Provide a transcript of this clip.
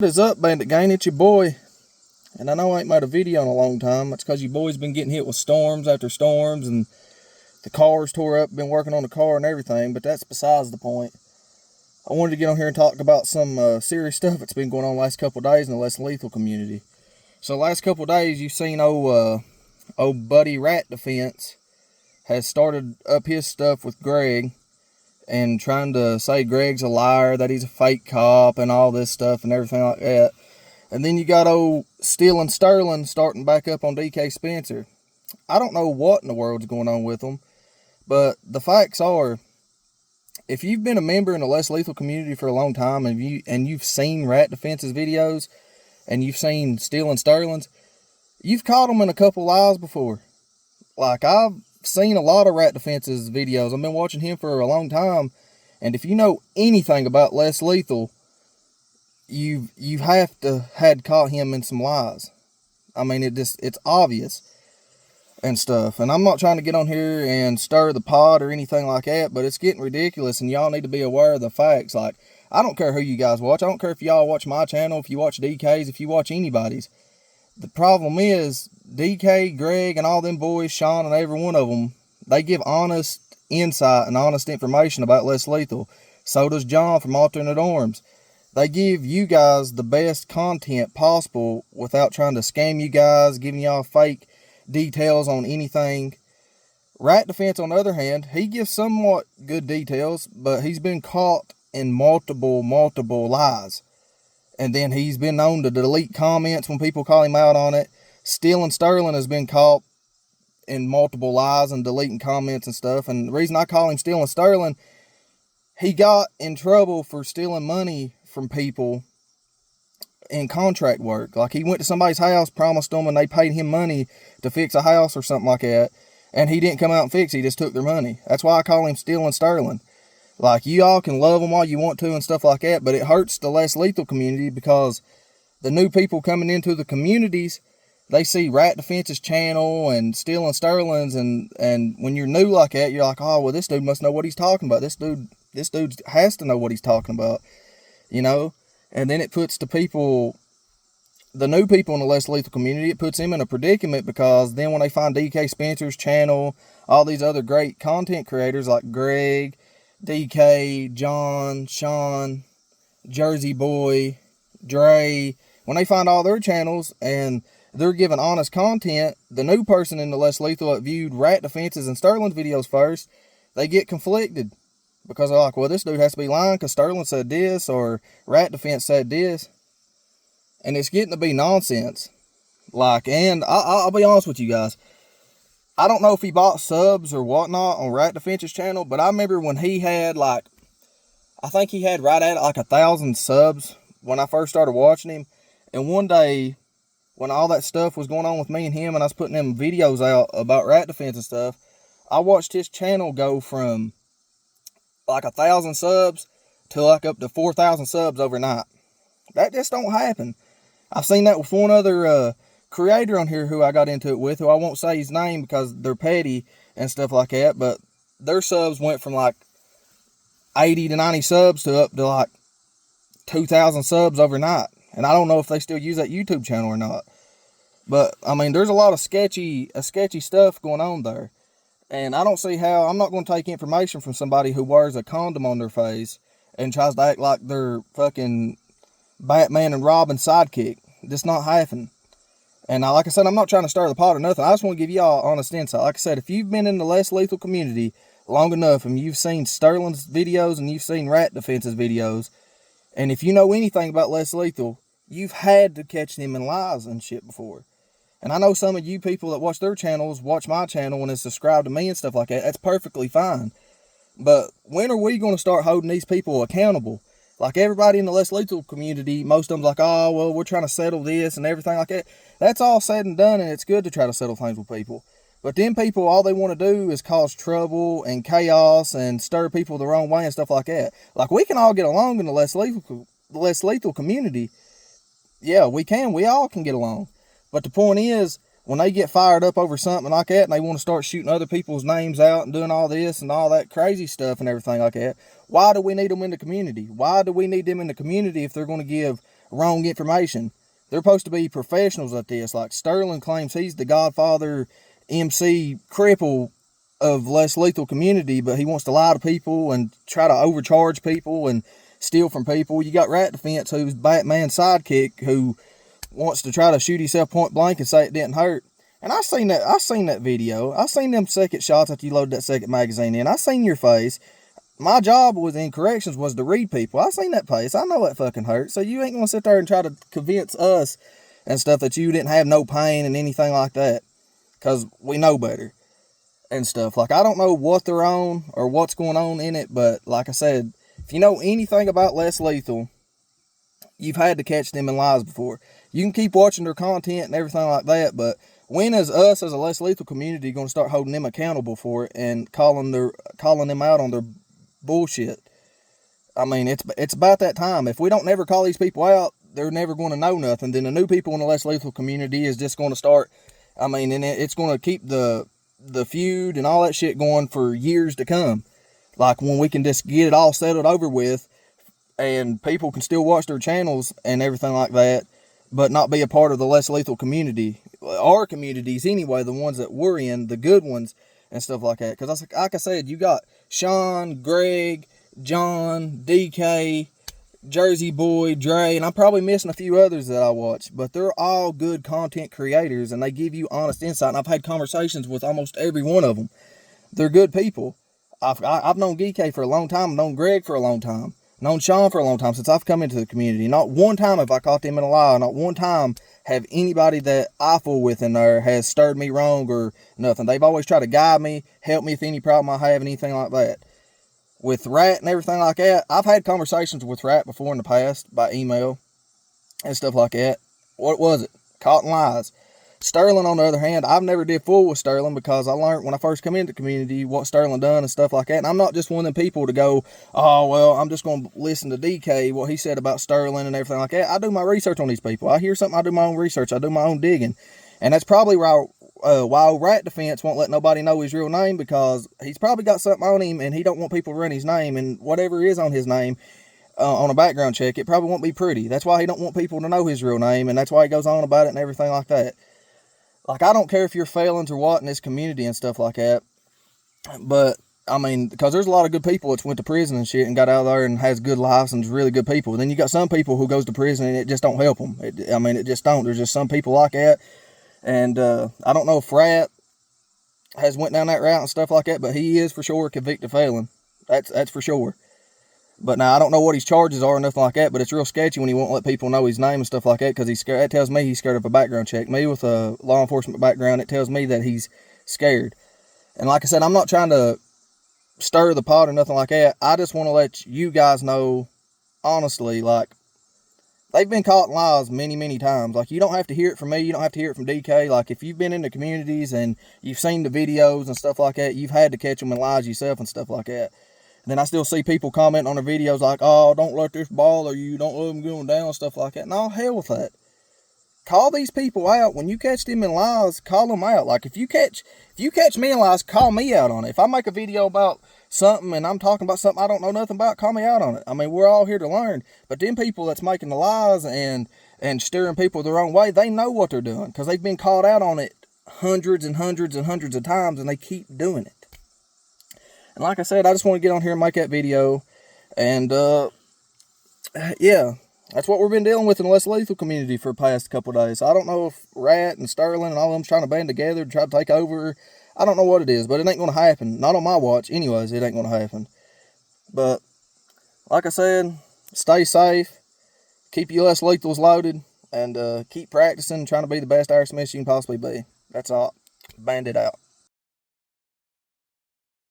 What is up, Bandit Gang? It's your boy. And I know I ain't made a video in a long time. That's because you boys been getting hit with storms after storms and the car's tore up. Been working on the car and everything, but that's besides the point. I wanted to get on here and talk about some serious stuff that's been going on the last couple of days in the Less Lethal community. So the last couple of days, you've seen old Buddy Rat Defense has started up his stuff with Greg and trying to say Greg's a liar, that he's a fake cop and all this stuff and everything like that. And then you got old Steele and Sterling starting back up on DK Spencer. I don't know what in the world's going on with them, but the facts are, if you've been a member in the Less Lethal community for a long time and you've seen Rat Defense's videos and you've seen Steele and Sterling's, you've caught them in a couple lies before. Like, I've seen a lot of Rat Defense's videos. I've been watching him for a long time, and if you know anything about Less Lethal, you have to had caught him in some lies. I mean, it's obvious and stuff. And I'm not trying to get on here and stir the pot or anything like that, but it's getting ridiculous, and y'all need to be aware of the facts. Like, I don't care who you guys watch. I don't care if y'all watch my channel, if you watch DK's, if you watch anybody's. The problem is, DK, Greg, and all them boys, Sean, and every one of them, they give honest insight and honest information about Less Lethal. So does John from Alternate Arms. They give you guys the best content possible without trying to scam you guys, giving y'all fake details on anything. Rat Defense, on the other hand, he gives somewhat good details, but he's been caught in multiple lies. And then he's been known to delete comments when people call him out on it. Steele and Sterling has been caught in multiple lies and deleting comments and stuff. And the reason I call him Steele and Sterling, he got in trouble for stealing money from people in contract work. Like, he went to somebody's house, promised them, and they paid him money to fix a house or something like that. And he didn't come out and fix it. He just took their money. That's why I call him Steele and Sterling. Like, you all can love them all you want to and stuff like that, but it hurts the Less Lethal community because the new people coming into the communities, they see Rat Defense's channel and Steele and Sterling's, and when you're new like that, you're like, oh, well, this dude must know what he's talking about. This dude has to know what he's talking about, you know? And then it puts the new people in the Less Lethal community, it puts them in a predicament, because then when they find DK Spencer's channel, all these other great content creators like Greg, DK, John, Sean, Jersey Boy, Dre, when they find all their channels and they're giving honest content, the new person in the Less Lethal that viewed Rat Defense's and Sterling's videos first, they get conflicted. Because they're like, well, this dude has to be lying because Sterling said this or Rat Defense said this. And it's getting to be nonsense. Like, and I'll be honest with you guys. I don't know if he bought subs or whatnot on Rat Defense's channel, but I remember when he had, like, I think he had right at like 1,000 subs when I first started watching him. And one day, when all that stuff was going on with me and him, and I was putting them videos out about Rat Defense and stuff, I watched his channel go from like 1,000 subs to like up to 4,000 subs overnight. That just don't happen. I've seen that with one other creator on here who I got into it with, who I won't say his name because they're petty and stuff like that, but their subs went from like 80 to 90 subs to up to like 2,000 subs overnight. And I don't know if they still use that YouTube channel or not. But, I mean, there's a lot of sketchy stuff going on there. And I don't see how, I'm not going to take information from somebody who wears a condom on their face and tries to act like they're fucking Batman and Robin sidekick. Just not happening. And like I said, I'm not trying to stir the pot or nothing. I just want to give y'all honest insight. Like I said, if you've been in the Less Lethal community long enough and you've seen Sterling's videos and you've seen Rat Defense's videos, and if you know anything about Less Lethal, you've had to catch them in lies and shit before. And I know some of you people that watch their channels watch my channel and is subscribed to me and stuff like that. That's perfectly fine. But when are we going to start holding these people accountable? Like, everybody in the Less Lethal community, most of them's like, oh, well, we're trying to settle this and everything like that. That's all said and done, and it's good to try to settle things with people. But them people, all they want to do is cause trouble and chaos and stir people the wrong way and stuff like that. Like, we can all get along in the Less Lethal community. Yeah, we can. We all can get along. But the point is, when they get fired up over something like that and they want to start shooting other people's names out and doing all this and all that crazy stuff and everything like that, why do we need them in the community? Why do we need them in the community if they're going to give wrong information. They're supposed to be professionals at this. Like Sterling claims he's the Godfather MC cripple of less lethal community, but he wants to lie to people and try to overcharge people and steal from people. You got Rat Defense, who's Batman's sidekick, who wants to try to shoot himself point blank and say it didn't hurt. And I seen that video. I seen them second shots after you loaded that second magazine in. I seen your face. My job was in corrections was to read people. I seen that face. I know that fucking hurt. So you ain't gonna sit there and try to convince us and stuff that you didn't have no pain and anything like that, because we know better and stuff. Like, I don't know what they're on or what's going on in it, but like I said, if you know anything about Less Lethal, you've had to catch them in lies before. You can keep watching their content and everything like that, but when is us as a Less Lethal community going to start holding them accountable for it and calling them out on their bullshit? I mean, it's about that time. If we don't never call these people out, they're never going to know nothing. Then the new people in the Less Lethal community is just going to start. I mean, and it's going to keep the feud and all that shit going for years to come. Like, when we can just get it all settled over with, and people can still watch their channels and everything like that, but not be a part of the Less Lethal community. Our communities anyway, the ones that we're in, the good ones and stuff like that. Because like I said, you got Sean, Greg, John, DK, Jersey Boy, Dre, and I'm probably missing a few others that I watch, but they're all good content creators, and they give you honest insight, and I've had conversations with almost every one of them. They're good people. I've known DK for a long time, I've known Greg for a long time, known Sean for a long time since I've come into the community. Not one time have I caught them in a lie. Not one time have anybody that I fool with in there has stirred me wrong or nothing. They've always tried to guide me, help me with any problem I have, anything like that. With Rat and everything like that, I've had conversations with Rat before in the past by email and stuff like that. What was it? Caught in lies. Sterling, on the other hand, I've never did fool with Sterling, because I learned when I first come into the community what Sterling done and stuff like that. And I'm not just one of them people to go, oh, well, I'm just going to listen to DK, what he said about Sterling and everything like that. I do my research on these people. I hear something, I do my own research. I do my own digging. And that's probably why Rat Defense won't let nobody know his real name, because he's probably got something on him and he don't want people to run his name, and whatever is on his name on a background check, it probably won't be pretty. That's why he don't want people to know his real name, and that's why he goes on about it and everything like that. Like, I don't care if you're felons or what in this community and stuff like that, but I mean, because there's a lot of good people that's went to prison and shit and got out of there and has good lives and is really good people. Then you got some people who goes to prison and it just don't help them. It just don't. There's just some people like that. And I don't know if Rat has went down that route and stuff like that, but he is for sure a convicted felon. That's for sure. But now, I don't know what his charges are or nothing like that, but it's real sketchy when he won't let people know his name and stuff like that, because he's scared. That tells me he's scared of a background check. Me with a law enforcement background, it tells me that he's scared. And like I said, I'm not trying to stir the pot or nothing like that. I just want to let you guys know, honestly, like, they've been caught in lies many, many times. Like, you don't have to hear it from me. You don't have to hear it from DK. Like, if you've been in the communities and you've seen the videos and stuff like that, you've had to catch them in lies yourself and stuff like that. And then I still see people comment on their videos like, oh, don't let this bother you. Don't let them go down, stuff like that. No, hell with that. Call these people out. When you catch them in lies, call them out. Like, if you catch me in lies, call me out on it. If I make a video about something and I'm talking about something I don't know nothing about, call me out on it. I mean, we're all here to learn. But them people that's making the lies and steering people the wrong way, they know what they're doing, because they've been called out on it hundreds and hundreds and hundreds of times, and they keep doing it. And like I said, I just want to get on here and make that video. And, yeah, that's what we've been dealing with in the Less Lethal community for the past couple of days. I don't know if Rat and Sterling and all of them trying to band together to try to take over. I don't know what it is, but it ain't going to happen. Not on my watch. Anyways, it ain't going to happen. But, like I said, stay safe. Keep your Less Lethals loaded. And keep practicing, trying to be the best arsonist you can possibly be. That's all. Band it out.